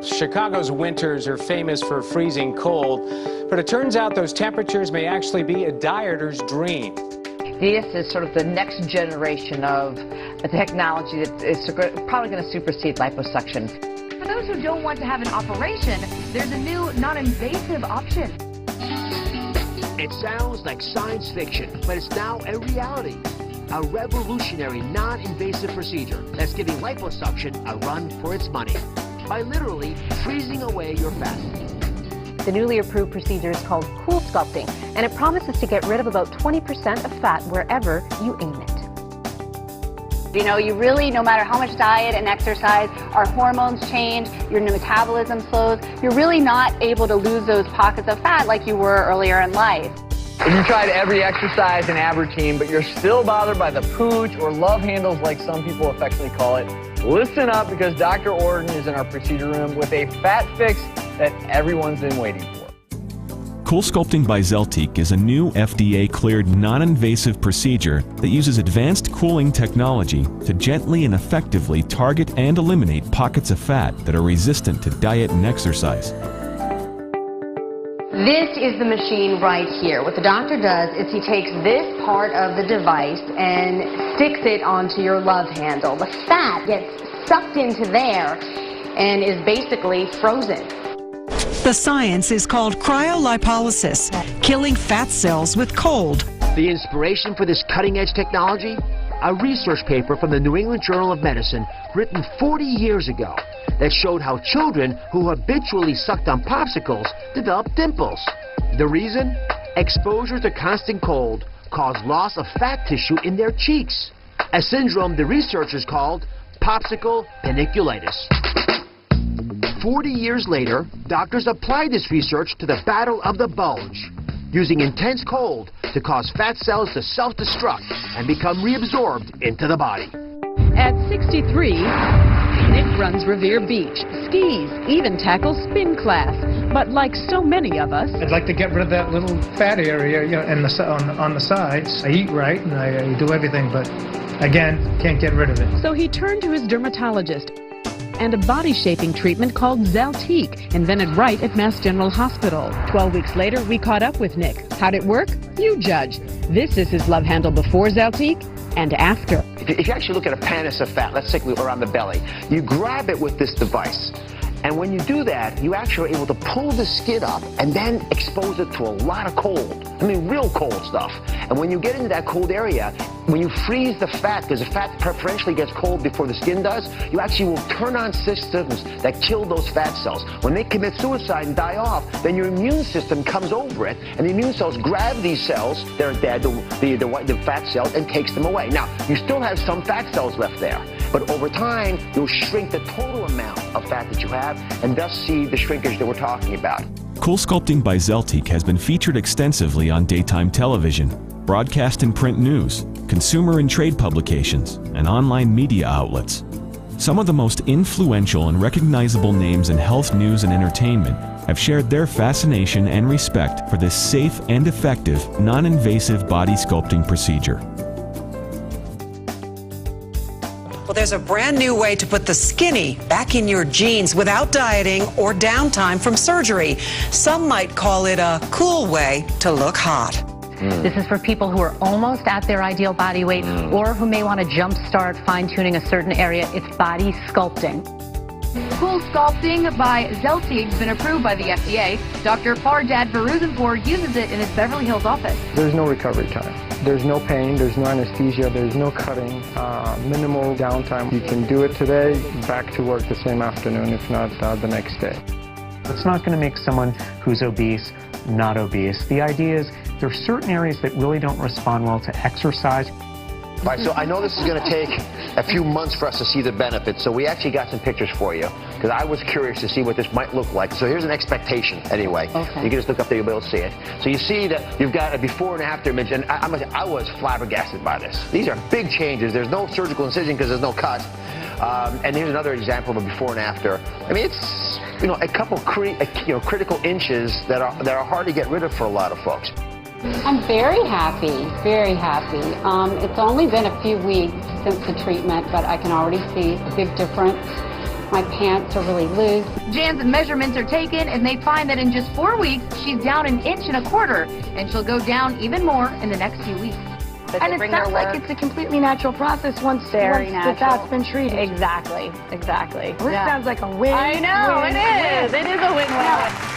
Chicago's winters are famous for freezing cold, but it turns out those temperatures may actually be a dieter's dream. This is sort of the next generation of a technology that is probably going to supersede liposuction. For those who don't want to have an operation, there's a new non-invasive option. It sounds like science fiction, but it's now a reality. A revolutionary non-invasive procedure that's giving liposuction a run for its money by literally freezing away your fat. The newly approved procedure is called CoolSculpting, and it promises to get rid of about 20% of fat wherever you aim it. You know, you really, no matter how much diet and exercise, our hormones change, your metabolism slows, you're really not able to lose those pockets of fat like you were earlier in life. If you tried every exercise and ab routine, but you're still bothered by the pooch or love handles like some people affectionately call it, listen up, because Dr. Orton is in our procedure room with a fat fix that everyone's been waiting for. CoolSculpting by Zeltiq is a new FDA-cleared non-invasive procedure that uses advanced cooling technology to gently and effectively target and eliminate pockets of fat that are resistant to diet and exercise. This is the machine right here. What the doctor does is he takes this part of the device and sticks it onto your love handle. The fat gets sucked into there and is basically frozen. The science is called cryolipolysis, killing fat cells with cold. The inspiration for this cutting-edge technology? A research paper from the New England Journal of Medicine written 40 years ago that showed how children who habitually sucked on popsicles develop dimples. The reason? Exposure to constant cold caused loss of fat tissue in their cheeks, a syndrome the researchers called popsicle paniculitis. 40 years later, doctors applied this research to the battle of the bulge, using intense cold to cause fat cells to self-destruct and become reabsorbed into the body. At 63, Nick runs Revere Beach, skis, even tackles spin class. But like so many of us, I'd like to get rid of that little fat area, you know, on the sides. I eat right and I do everything, but again, can't get rid of it. So he turned to his dermatologist and a body shaping treatment called Zeltiq, invented right at Mass General Hospital. 12 weeks later, we caught up with Nick. How'd it work? You judge. This is his love handle before Zeltiq and after. If you actually look at a panis of fat, let's say around the belly, you grab it with this device. And when you do that, you actually are able to pull the skin up and then expose it to a lot of cold. I mean, real cold stuff. And when you get into that cold area, when you freeze the fat, because the fat preferentially gets cold before the skin does, you actually will turn on systems that kill those fat cells. When they commit suicide and die off, then your immune system comes over it, and the immune cells grab these cells that are dead, the fat cells, and takes them away. Now, you still have some fat cells left there, but over time, you'll shrink the total amount of fat that you have, and thus see the shrinkage that we're talking about. CoolSculpting by Zeltiq has been featured extensively on daytime television, broadcast and print news, consumer and trade publications, and online media outlets. Some of the most influential and recognizable names in health news and entertainment have shared their fascination and respect for this safe and effective, non-invasive body sculpting procedure. Well, there's a brand new way to put the skinny back in your jeans without dieting or downtime from surgery. Some might call it a cool way to look hot. This is for people who are almost at their ideal body weight or who may want to jumpstart fine-tuning a certain area. It's body sculpting. CoolSculpting by Zeltiq has been approved by the FDA. Dr. Fardad Varuzenpour uses it in his Beverly Hills office. There's no recovery time. There's no pain, there's no anesthesia, there's no cutting, minimal downtime. You can do it today, back to work the same afternoon, if not the next day. It's not going to make someone who's obese not obese. The idea is there are certain areas that really don't respond well to exercise. All right, so I know this is going to take a few months for us to see the benefits, so we actually got some pictures for you, because I was curious to see what this might look like. So here's an expectation, anyway. Okay. You can just look up there, you'll be able to see it. So you see that you've got a before and after image, and I was flabbergasted by this. These are big changes. There's no surgical incision because there's no cut. And here's another example of a before and after. I mean, it's, you know, a couple critical inches that are hard to get rid of for a lot of folks. I'm very happy, very happy. It's only been a few weeks since the treatment, but I can already see a big difference My pants are really loose. Jan's measurements are taken, and they find that in just 4 weeks, she's down 1.25 inches, and she'll go down even more in the next few weeks. And it sounds like it's a completely natural process once the fat's been treated. Exactly, exactly. Well, this sounds like a win. I know, win, it is. win. It is a win-win.